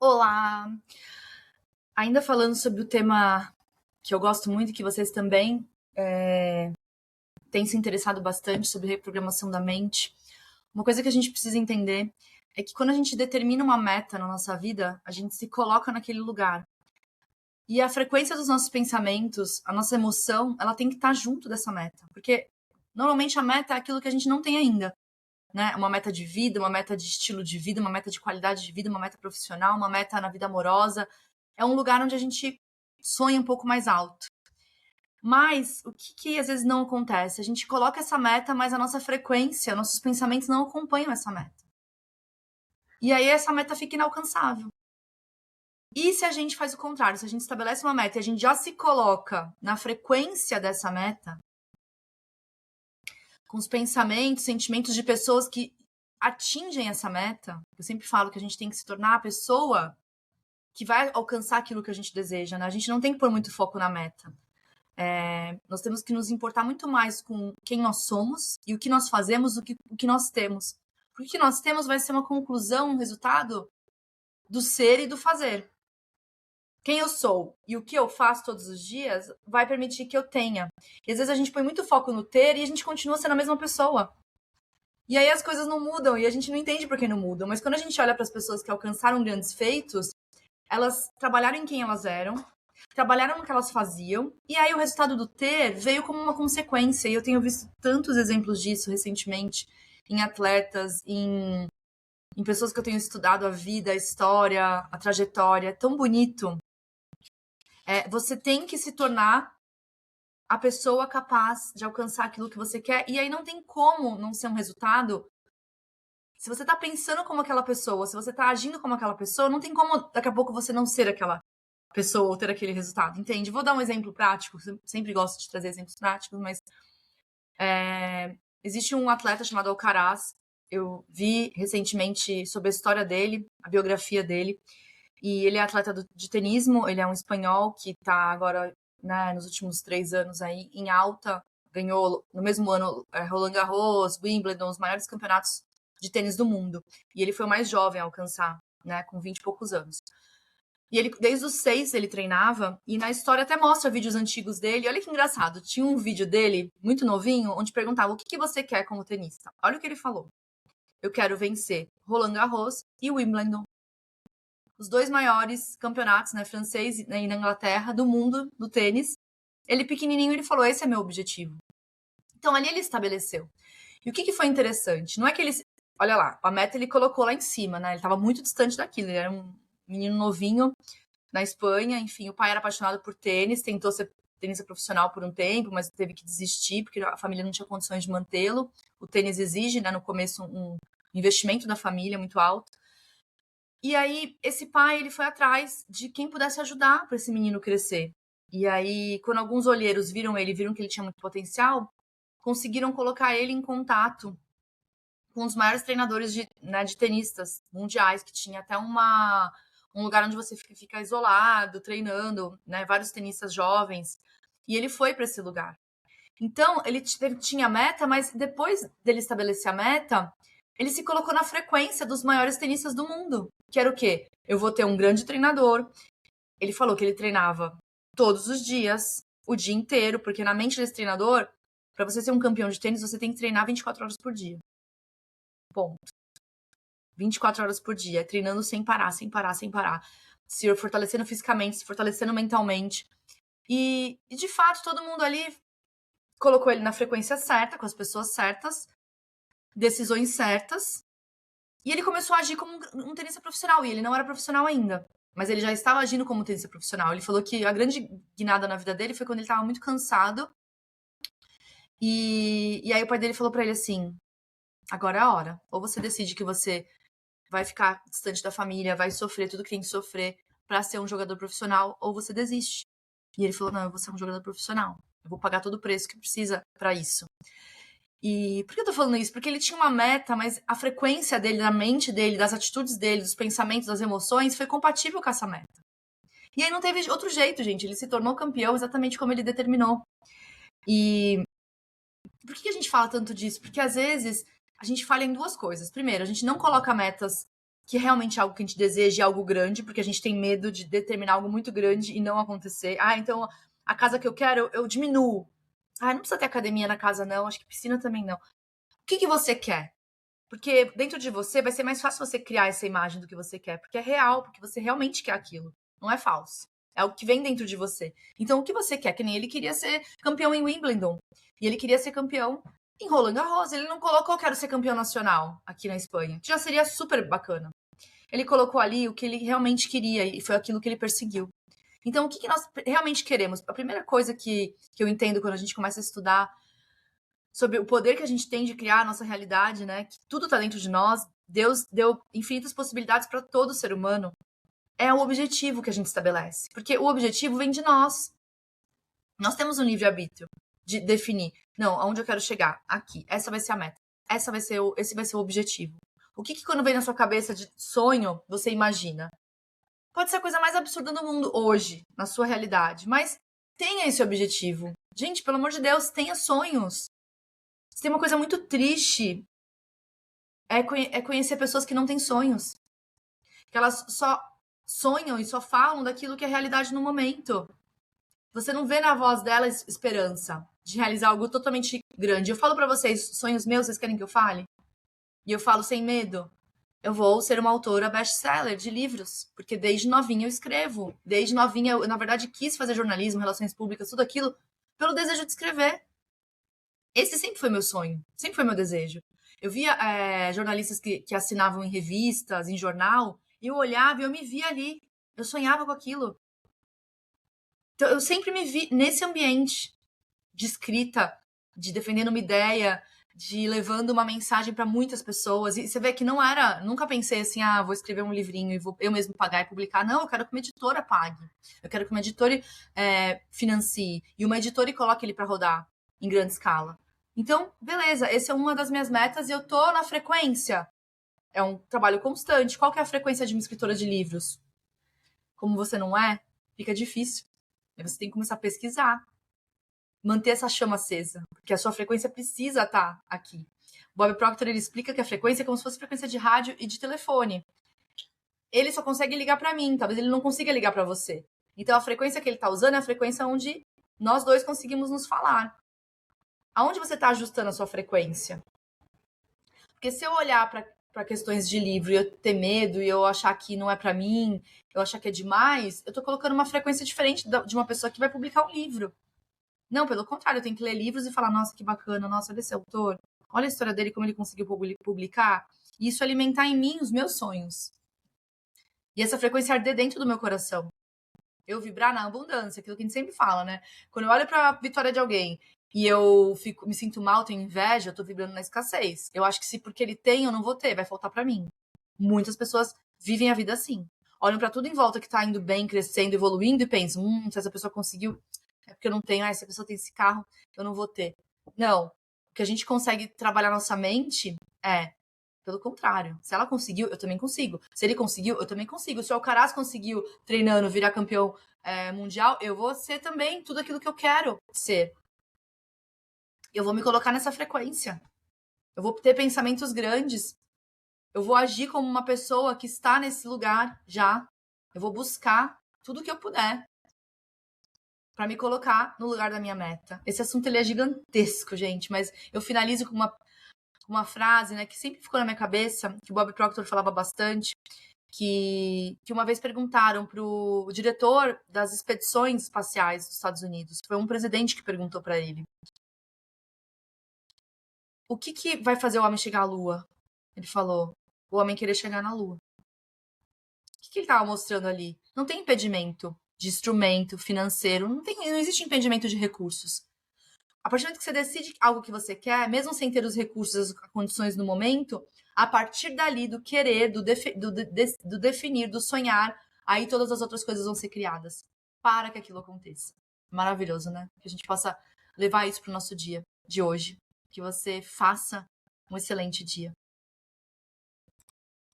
Olá! Ainda falando sobre o tema que eu gosto muito e que vocês também têm se interessado bastante sobre reprogramação da mente, uma coisa que a gente precisa entender é que quando a gente determina uma meta na nossa vida, a gente se coloca naquele lugar. E a frequência dos nossos pensamentos, a nossa emoção, ela tem que estar junto dessa meta. Porque normalmente a meta é aquilo que a gente não tem ainda, né? Uma meta de vida, uma meta de estilo de vida, uma meta de qualidade de vida, uma meta profissional, uma meta na vida amorosa. É um lugar onde a gente sonha um pouco mais alto. Mas o que às vezes não acontece? A gente coloca essa meta, mas a nossa frequência, nossos pensamentos não acompanham essa meta. E aí essa meta fica inalcançável. E se a gente faz o contrário, se a gente estabelece uma meta e a gente já se coloca na frequência dessa meta, com os pensamentos, sentimentos de pessoas que atingem essa meta, eu sempre falo que a gente tem que se tornar a pessoa que vai alcançar aquilo que a gente deseja, né? A gente não tem que pôr muito foco na meta. Nós temos que nos importar muito mais com quem nós somos e o que nós fazemos do que o que nós temos. Porque o que nós temos vai ser uma conclusão, um resultado do ser e do fazer. Quem eu sou e o que eu faço todos os dias vai permitir que eu tenha. E às vezes a gente põe muito foco no ter e a gente continua sendo a mesma pessoa. E aí as coisas não mudam e a gente não entende por que não mudam. Mas quando a gente olha para as pessoas que alcançaram grandes feitos, elas trabalharam em quem elas eram, trabalharam no que elas faziam, e aí o resultado do ter veio como uma consequência. E eu tenho visto tantos exemplos disso recentemente em atletas, em pessoas que eu tenho estudado a vida, a história, a trajetória. É tão bonito. Você tem que se tornar a pessoa capaz de alcançar aquilo que você quer, e aí não tem como não ser um resultado. Se você tá pensando como aquela pessoa, se você tá agindo como aquela pessoa, não tem como daqui a pouco você não ser aquela pessoa ou ter aquele resultado, entende? Vou dar um exemplo prático, sempre gosto de trazer exemplos práticos, mas existe um atleta chamado Alcaraz, eu vi recentemente sobre a história dele, a biografia dele, e ele é atleta de tenismo, ele é um espanhol que tá agora, né, nos últimos 3 anos aí em alta, ganhou no mesmo ano Roland Garros, Wimbledon, os maiores campeonatos de tênis do mundo. E ele foi o mais jovem a alcançar, né, com 20 e poucos anos. E ele, desde os 6, ele treinava, e na história até mostra vídeos antigos dele. Olha que engraçado, tinha um vídeo dele, muito novinho, onde perguntava o que você quer como tenista. Olha o que ele falou. Eu quero vencer Roland Garros e Wimbledon. Os 2 maiores campeonatos, né, francês e na Inglaterra, do mundo, do tênis. Ele pequenininho, ele falou, esse é meu objetivo. Então, ali ele estabeleceu. E o que foi interessante? Não é que ele... Olha lá, a meta ele colocou lá em cima, né? Ele estava muito distante daquilo. Ele era um menino novinho na Espanha. Enfim, o pai era apaixonado por tênis, tentou ser tenista profissional por um tempo, mas teve que desistir porque a família não tinha condições de mantê-lo. O tênis exige, né, no começo, um investimento da família muito alto. E aí, esse pai, ele foi atrás de quem pudesse ajudar para esse menino crescer. E aí, quando alguns olheiros viram que ele tinha muito potencial, conseguiram colocar ele em contato com os maiores treinadores de tenistas mundiais, que tinha até um lugar onde você fica isolado, treinando, né, vários tenistas jovens. E ele foi para esse lugar. Então, ele tinha meta, mas depois dele estabelecer a meta, ele se colocou na frequência dos maiores tenistas do mundo. Que era o quê? Eu vou ter um grande treinador. Ele falou que ele treinava todos os dias, o dia inteiro, porque na mente desse treinador, para você ser um campeão de tênis, você tem que treinar 24 horas por dia. Ponto. 24 horas por dia, treinando sem parar, sem parar, sem parar. Se fortalecendo fisicamente, se fortalecendo mentalmente. E de fato, todo mundo ali colocou ele na frequência certa, com as pessoas certas, decisões certas. E ele começou a agir como um tenista profissional. E ele não era profissional ainda, mas ele já estava agindo como tenista profissional. Ele falou que a grande guinada na vida dele foi quando ele estava muito cansado. E aí o pai dele falou para ele assim, agora é a hora. Ou você decide que você vai ficar distante da família, vai sofrer tudo que tem que sofrer para ser um jogador profissional, ou você desiste. E ele falou, não, eu vou ser um jogador profissional. Eu vou pagar todo o preço que precisa para isso. E por que eu tô falando isso? Porque ele tinha uma meta, mas a frequência dele, da mente dele, das atitudes dele, dos pensamentos, das emoções, foi compatível com essa meta. E aí não teve outro jeito, gente. Ele se tornou campeão exatamente como ele determinou. E por que a gente fala tanto disso? Porque às vezes a gente falha em 2 coisas. Primeiro, a gente não coloca metas que realmente é algo que a gente deseja, algo grande, porque a gente tem medo de determinar algo muito grande e não acontecer. Então a casa que eu quero, eu diminuo. Não precisa ter academia na casa, não. Acho que piscina também não. O que você quer? Porque dentro de você vai ser mais fácil você criar essa imagem do que você quer, porque é real, porque você realmente quer aquilo. Não é falso. É o que vem dentro de você. Então, o que você quer? Que nem ele queria ser campeão em Wimbledon. E ele queria ser campeão em Roland Garros. Ele não colocou quero ser campeão nacional aqui na Espanha, que já seria super bacana. Ele colocou ali o que ele realmente queria e foi aquilo que ele perseguiu. Então, o que nós realmente queremos? A primeira coisa que eu entendo quando a gente começa a estudar sobre o poder que a gente tem de criar a nossa realidade, né? Que tudo está dentro de nós. Deus deu infinitas possibilidades para todo ser humano. É o objetivo que a gente estabelece. Porque o objetivo vem de nós. Nós temos um livre-arbítrio de definir. Não, aonde eu quero chegar? Aqui. Essa vai ser a meta. Esse vai ser o objetivo. O que quando vem na sua cabeça de sonho, você imagina? Pode ser a coisa mais absurda do mundo hoje, na sua realidade. Mas tenha esse objetivo. Gente, pelo amor de Deus, tenha sonhos. Se tem uma coisa muito triste, é conhecer pessoas que não têm sonhos. Que elas só sonham e só falam daquilo que é realidade no momento. Você não vê na voz delas esperança de realizar algo totalmente grande. Eu falo pra vocês, sonhos meus, vocês querem que eu fale? E eu falo sem medo. Eu vou ser uma autora best-seller de livros, porque desde novinha eu escrevo. Desde novinha eu, na verdade, quis fazer jornalismo, relações públicas, tudo aquilo, pelo desejo de escrever. Esse sempre foi meu sonho, sempre foi meu desejo. Eu via jornalistas que assinavam em revistas, em jornal, e eu olhava e eu me via ali. Eu sonhava com aquilo. Então, eu sempre me vi nesse ambiente de escrita, de defendendo uma ideia, de levando uma mensagem para muitas pessoas. E você vê que não era, nunca pensei assim, vou escrever um livrinho e vou eu mesmo pagar e publicar. Não, eu quero que uma editora pague. Eu quero que uma editora financie. E uma editora coloque ele para rodar em grande escala. Então, beleza, essa é uma das minhas metas e eu tô na frequência. É um trabalho constante. Qual que é a frequência de uma escritora de livros? Como você não é, fica difícil. Aí você tem que começar a pesquisar. Manter essa chama acesa, porque a sua frequência precisa estar aqui. Bob Proctor, ele explica que a frequência é como se fosse frequência de rádio e de telefone. Ele só consegue ligar para mim, talvez ele não consiga ligar para você. Então a frequência que ele está usando é a frequência onde nós dois conseguimos nos falar. Aonde você está ajustando a sua frequência? Porque se eu olhar para questões de livro e eu ter medo e eu achar que não é para mim, eu achar que é demais, eu tô colocando uma frequência diferente de uma pessoa que vai publicar um livro. Não, pelo contrário, eu tenho que ler livros e falar, nossa, que bacana, nossa, olha esse autor, olha a história dele, como ele conseguiu publicar. E isso alimentar em mim os meus sonhos. E essa frequência arder dentro do meu coração. Eu vibrar na abundância, aquilo que a gente sempre fala, né? Quando eu olho pra vitória de alguém e eu me sinto mal, tenho inveja, eu tô vibrando na escassez. Eu acho que se porque ele tem, eu não vou ter, vai faltar pra mim. Muitas pessoas vivem a vida assim. Olham pra tudo em volta que tá indo bem, crescendo, evoluindo e pensam, se essa pessoa conseguiu, é porque eu não tenho, se a pessoa tem esse carro, eu não vou ter. Não. O que a gente consegue trabalhar nossa mente é, pelo contrário. Se ela conseguiu, eu também consigo. Se ele conseguiu, eu também consigo. Se o Alcaraz conseguiu, treinando, virar campeão mundial, eu vou ser também tudo aquilo que eu quero ser. Eu vou me colocar nessa frequência. Eu vou ter pensamentos grandes. Eu vou agir como uma pessoa que está nesse lugar já. Eu vou buscar tudo que eu puder para me colocar no lugar da minha meta. Esse assunto ele é gigantesco, gente, mas eu finalizo com uma frase, né, que sempre ficou na minha cabeça, que o Bob Proctor falava bastante, que uma vez perguntaram pro diretor das expedições espaciais dos Estados Unidos, foi um presidente que perguntou para ele: o que vai fazer o homem chegar à Lua? Ele falou: o homem querer chegar na Lua. O que ele estava mostrando ali? Não tem impedimento de instrumento financeiro, não existe impedimento de recursos. A partir do momento que você decide algo que você quer, mesmo sem ter os recursos, as condições no momento, a partir dali, do querer, do definir, do sonhar, aí todas as outras coisas vão ser criadas para que aquilo aconteça. Maravilhoso, né? Que a gente possa levar isso para o nosso dia de hoje. Que você faça um excelente dia.